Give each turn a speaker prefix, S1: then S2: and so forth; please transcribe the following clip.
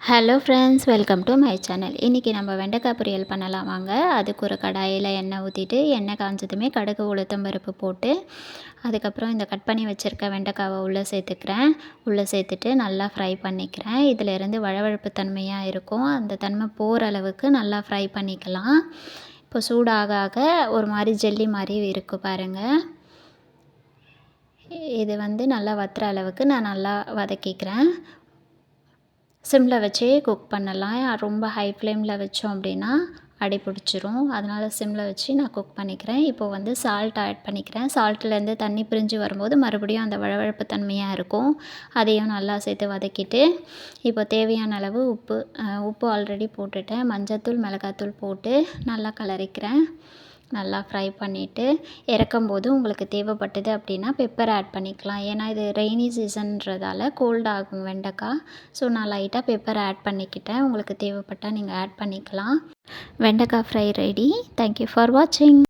S1: Hello friends, welcome to my channel. இன்றைக்கி நம்ம வெண்டைக்காய் பொரியல் பண்ணலாம் வாங்க. அதுக்கு ஒரு கடாயில் எண்ணெய் ஊற்றிட்டு எண்ணெய் காஞ்சதுமே கடுகு உளுத்தம் பருப்பு போட்டு அதுக்கப்புறம் இந்த கட் பண்ணி வச்சுருக்க வெண்டைக்காவை உள்ளே சேர்த்துக்கிறேன். உள்ளே சேர்த்துட்டு நல்லா ஃப்ரை பண்ணிக்கிறேன். இதிலேருந்து வழவழப்பு தன்மையாக இருக்கும், அந்த தன்மை போகிற அளவுக்கு நல்லா ஃப்ரை பண்ணிக்கலாம். இப்போ சூடாக ஆக ஒரு மாதிரி ஜெல்லி மாதிரி இருக்குது பாருங்கள். இது நல்லா வத்துற அளவுக்கு நான் நல்லா வதக்கிக்கிறேன். சிம்மில் வச்சே குக் பண்ணலாம். ரொம்ப ஹை ஃப்ளேமில் வச்சோம் அப்படின்னா அடி பிடிச்சிரும். அதனால் சிம்மில் வச்சு நான் குக் பண்ணிக்கிறேன். இப்போது சால்ட் ஆட் பண்ணிக்கிறேன். சால்ட்லேருந்து தண்ணி பிரிஞ்சு வரும்போது மறுபடியும் அந்த வழவழப்பு தன்மையாக இருக்கும். அதையும் நல்லா சேர்த்து வதக்கிட்டு இப்போ தேவையான அளவு உப்பு ஆல்ரெடி போட்டுட்டேன். மஞ்சத்தூள், மிளகாத்தூள் போட்டு நல்லா கலரிக்கிறேன். நல்லா ஃப்ரை பண்ணிவிட்டு இறக்கும்போது உங்களுக்கு தேவைப்பட்டது அப்படின்னா பெப்பர் ஆட் பண்ணிக்கலாம். ஏன்னா இது ரெய்னி சீசன்றதால கோல்ட் ஆகும் வெண்டைக்காய். ஸோ நான் லைட்டாக பெப்பர் ஆட் பண்ணிக்கிட்டேன். உங்களுக்கு தேவைப்பட்டால் நீங்கள் ஆட் பண்ணிக்கலாம். வெண்டைக்காய் ஃப்ரை ரெடி. தேங்க்யூ ஃபார் வாட்சிங்.